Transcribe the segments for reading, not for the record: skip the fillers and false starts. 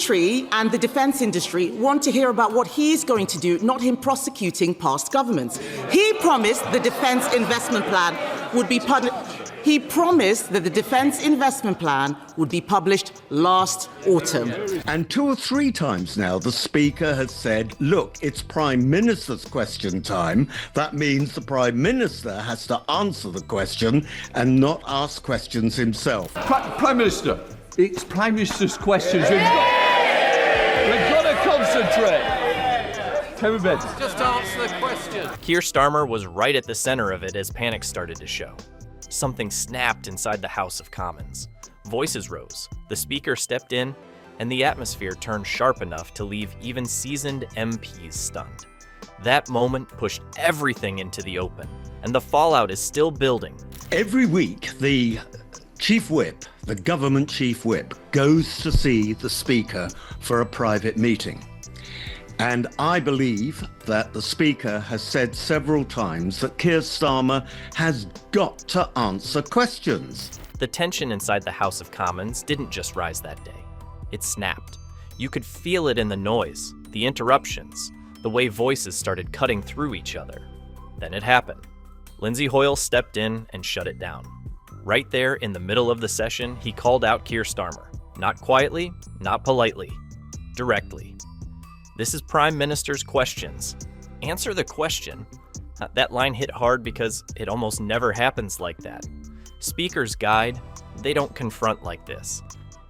military and the defense industry want to hear about what he's going to do, not him prosecuting past governments. He promised the defense investment plan would be published. He promised that the defense investment plan would be published last autumn. And 2 or 3 times now, the Speaker has said, look, it's Prime Minister's question time. That means the Prime Minister has to answer the question and not ask questions himself. Prime Minister, it's Prime Minister's questions. We've got to concentrate. Kevin Benson. Just answer the question. Keir Starmer was right at the center of it as panic started to show. Something snapped inside the House of Commons. Voices rose, the Speaker stepped in, and the atmosphere turned sharp enough to leave even seasoned MPs stunned. That moment pushed everything into the open, and the fallout is still building. Every week, the Chief Whip, the government Chief Whip, goes to see the Speaker for a private meeting. And I believe that the Speaker has said several times that Keir Starmer has got to answer questions. The tension inside the House of Commons didn't just rise that day. It snapped. You could feel it in the noise, the interruptions, the way voices started cutting through each other. Then it happened. Lindsay Hoyle stepped in and shut it down. Right there in the middle of the session, he called out Keir Starmer. Not quietly, not politely, directly. This is Prime Minister's questions. Answer the question. That line hit hard because it almost never happens like that. Speakers guide, they don't confront like this.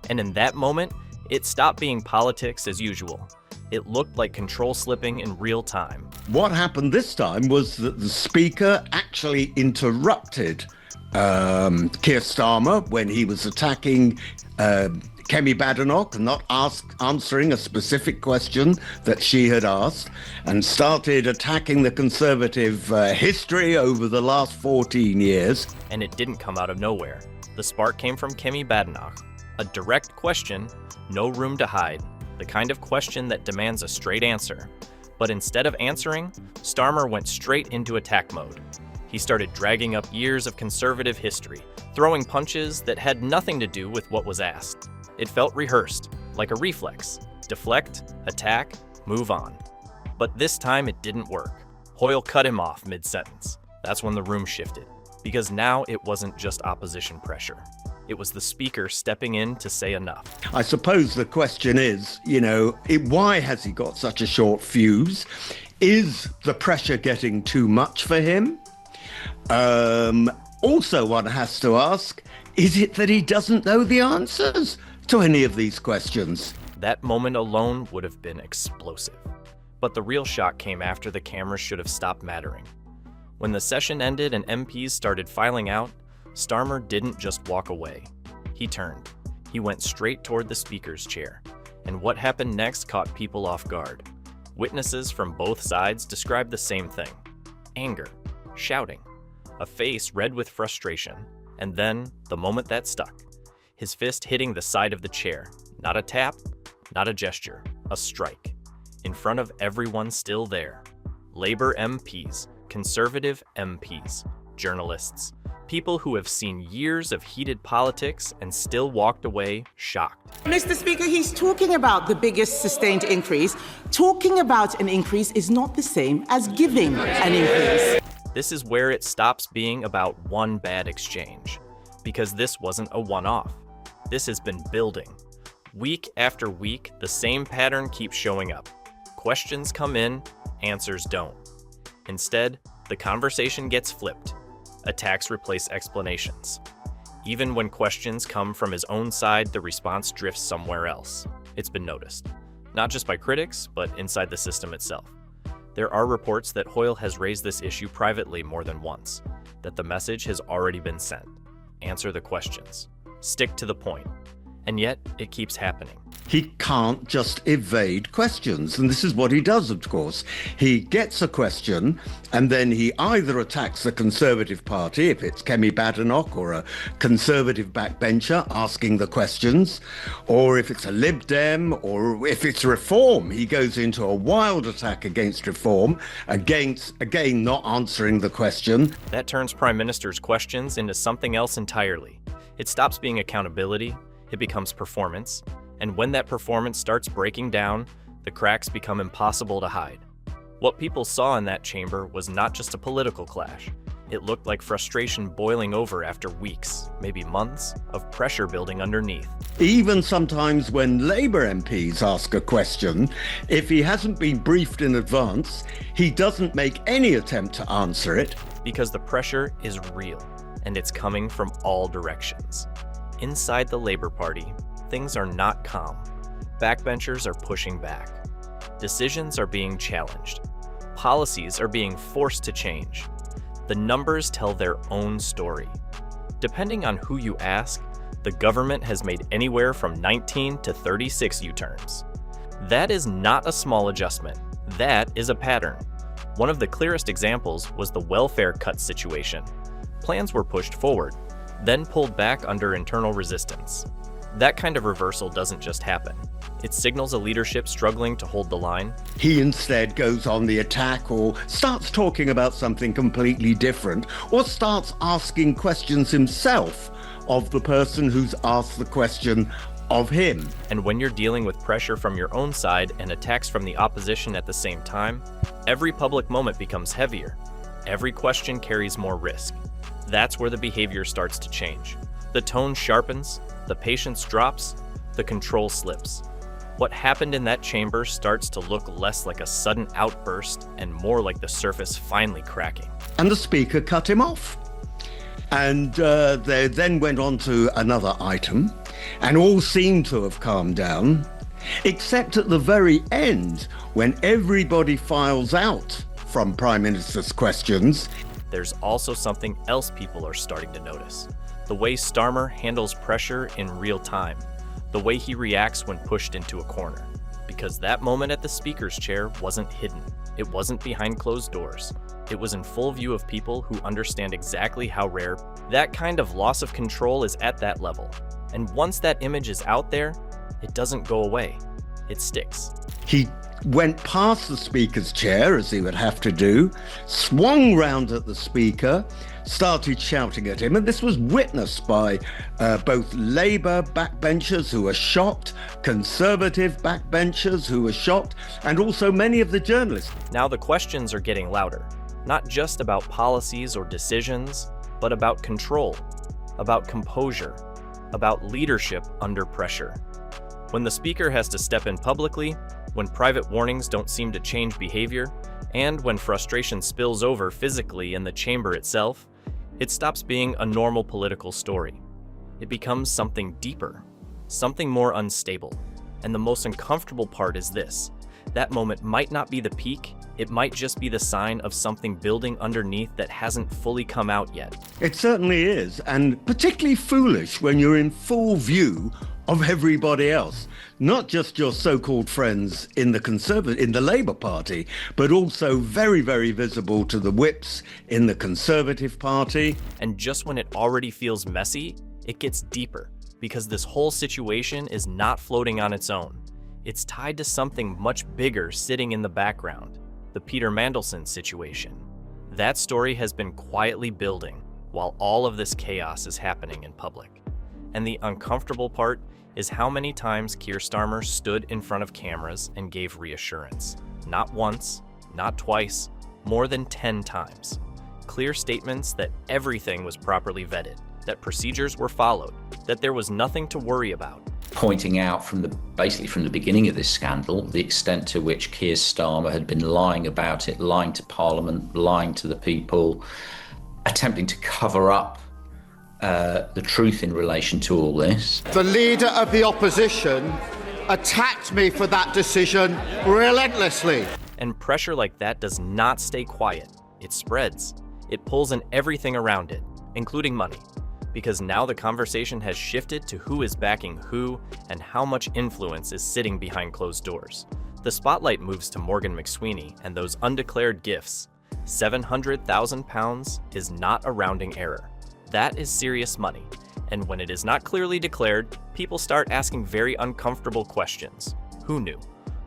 And in that moment, it stopped being politics as usual. It looked like control slipping in real time. What happened this time was that the Speaker actually interrupted Keir Starmer when he was attacking Kemi Badenoch, not answering a specific question that she had asked, and started attacking the Conservative history over the last 14 years. And it didn't come out of nowhere. The spark came from Kemi Badenoch. A direct question, no room to hide, the kind of question that demands a straight answer. But instead of answering, Starmer went straight into attack mode. He started dragging up years of Conservative history, throwing punches that had nothing to do with what was asked. It felt rehearsed, like a reflex. Deflect, attack, move on. But this time it didn't work. Hoyle cut him off mid-sentence. That's when the room shifted, because now it wasn't just opposition pressure. It was the Speaker stepping in to say enough. I suppose the question is, why has he got such a short fuse? Is the pressure getting too much for him? Also, one has to ask, is it that he doesn't know the answers to any of these questions? That moment alone would have been explosive. But the real shock came after the cameras should have stopped mattering. When the session ended and MPs started filing out, Starmer didn't just walk away. He turned. He went straight toward the Speaker's chair. And what happened next caught people off guard. Witnesses from both sides described the same thing. Anger, shouting, a face red with frustration, and then the moment that stuck. His fist hitting the side of the chair. Not a tap, not a gesture, a strike. In front of everyone still there. Labour MPs, Conservative MPs, journalists, people who have seen years of heated politics and still walked away shocked. Mr. Speaker, he's talking about the biggest sustained increase. Talking about an increase is not the same as giving an increase. This is where it stops being about one bad exchange, because this wasn't a one-off. This has been building. Week after week, the same pattern keeps showing up. Questions come in, answers don't. Instead, the conversation gets flipped. Attacks replace explanations. Even when questions come from his own side, the response drifts somewhere else. It's been noticed. Not just by critics, but inside the system itself. There are reports that Hoyle has raised this issue privately more than once, that the message has already been sent. Answer the questions. Stick to the point. And yet, it keeps happening. He can't just evade questions, and this is what he does, of course. He gets a question, and then he either attacks the Conservative Party, if it's Kemi Badenoch or a Conservative backbencher asking the questions, or if it's a Lib Dem, or if it's Reform, he goes into a wild attack against Reform, again not answering the question. That turns Prime Minister's questions into something else entirely. It stops being accountability, it becomes performance, And when that performance starts breaking down, the cracks become impossible to hide. What people saw in that chamber was not just a political clash. It looked like frustration boiling over after weeks, maybe months, of pressure building underneath. Even sometimes when Labour MPs ask a question, if he hasn't been briefed in advance, he doesn't make any attempt to answer it. Because the pressure is real, and it's coming from all directions. Inside the Labour Party, things are not calm. Backbenchers are pushing back. Decisions are being challenged. Policies are being forced to change. The numbers tell their own story. Depending on who you ask, the government has made anywhere from 19 to 36 U-turns. That is not a small adjustment. That is a pattern. One of the clearest examples was the welfare cut situation. Plans were pushed forward, then pulled back under internal resistance. That kind of reversal doesn't just happen. It signals a leadership struggling to hold the line. He instead goes on the attack or starts talking about something completely different or starts asking questions himself of the person who's asked the question of him. And when you're dealing with pressure from your own side and attacks from the opposition at the same time, every public moment becomes heavier. Every question carries more risk. That's where the behavior starts to change. The tone sharpens, the patience drops, the control slips. What happened in that chamber starts to look less like a sudden outburst and more like the surface finally cracking. And the speaker cut him off. And they then went on to another item, and all seemed to have calmed down, except at the very end, when everybody files out from Prime Minister's questions. There's also something else people are starting to notice. The way Starmer handles pressure in real time. The way he reacts when pushed into a corner. Because that moment at the speaker's chair wasn't hidden. It wasn't behind closed doors. It was in full view of people who understand exactly how rare. That kind of loss of control is at that level. And once that image is out there, it doesn't go away. It sticks. He went past the speaker's chair, as he would have to do, swung round at the speaker, started shouting at him, and this was witnessed by both Labour backbenchers who were shocked, Conservative backbenchers who were shocked, and also many of the journalists. Now the questions are getting louder, not just about policies or decisions, but about control, about composure, about leadership under pressure. When the speaker has to step in publicly, when private warnings don't seem to change behavior, and when frustration spills over physically in the chamber itself, it stops being a normal political story. It becomes something deeper, something more unstable. And the most uncomfortable part is this: that moment might not be the peak, it might just be the sign of something building underneath that hasn't fully come out yet. It certainly is, and particularly foolish when you're in full view of everybody else, not just your so-called friends in the Labour Party, but also very, very visible to the whips in the Conservative Party. And just when it already feels messy, it gets deeper, because this whole situation is not floating on its own. It's tied to something much bigger sitting in the background, the Peter Mandelson situation. That story has been quietly building while all of this chaos is happening in public. And the uncomfortable part is how many times Keir Starmer stood in front of cameras and gave reassurance. Not once, not twice, more than 10 times. Clear statements that everything was properly vetted, that procedures were followed, that there was nothing to worry about. Pointing out basically from the beginning of this scandal, the extent to which Keir Starmer had been lying about it, lying to Parliament, lying to the people, attempting to cover up the truth in relation to all this. The leader of the opposition attacked me for that decision relentlessly. And pressure like that does not stay quiet. It spreads. It pulls in everything around it, including money. Because now the conversation has shifted to who is backing who and how much influence is sitting behind closed doors. The spotlight moves to Morgan McSweeney and those undeclared gifts. £700,000 is not a rounding error. That is serious money. And when it is not clearly declared, people start asking very uncomfortable questions. Who knew?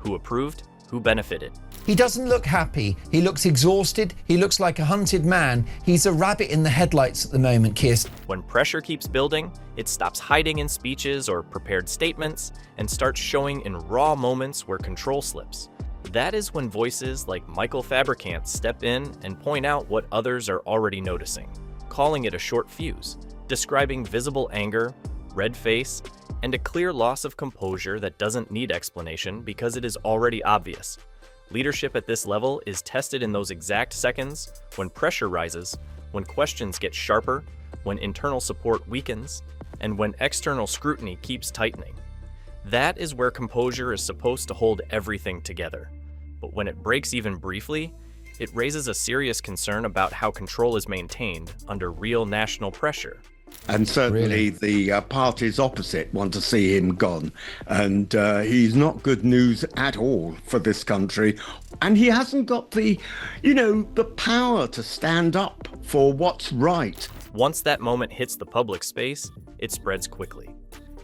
Who approved? Who benefited? He doesn't look happy. He looks exhausted. He looks like a hunted man. He's a rabbit in the headlights at the moment, Keir. When pressure keeps building, it stops hiding in speeches or prepared statements and starts showing in raw moments where control slips. That is when voices like Michael Fabricant step in and point out what others are already noticing, calling it a short fuse, describing visible anger, red face, and a clear loss of composure that doesn't need explanation because it is already obvious. Leadership at this level is tested in those exact seconds when pressure rises, when questions get sharper, when internal support weakens, and when external scrutiny keeps tightening. That is where composure is supposed to hold everything together. But when it breaks even briefly, it raises a serious concern about how control is maintained under real national pressure. And certainly the parties opposite want to see him gone. And he's not good news at all for this country. And he hasn't got the power to stand up for what's right. Once that moment hits the public space, it spreads quickly.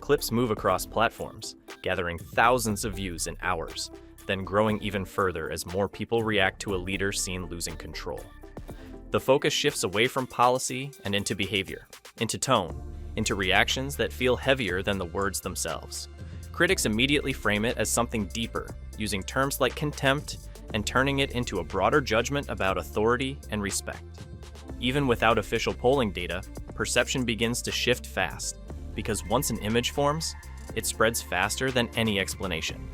Clips move across platforms, gathering thousands of views in hours, then growing even further as more people react to a leader seen losing control. The focus shifts away from policy and into behavior, into tone, into reactions that feel heavier than the words themselves. Critics immediately frame it as something deeper, using terms like contempt and turning it into a broader judgment about authority and respect. Even without official polling data, perception begins to shift fast, because once an image forms, it spreads faster than any explanation.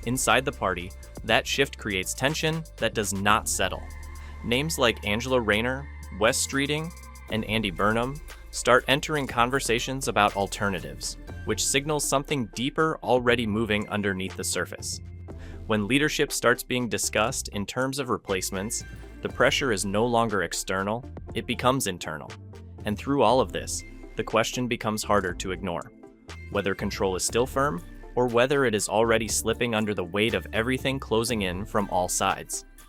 Inside the party, that shift creates tension that does not settle. Names like Angela Rayner, Wes Streeting, and Andy Burnham start entering conversations about alternatives, which signals something deeper already moving underneath the surface. When leadership starts being discussed in terms of replacements, the pressure is no longer external, it becomes internal. And through all of this, the question becomes harder to ignore: whether control is still firm, or whether it is already slipping under the weight of everything closing in from all sides.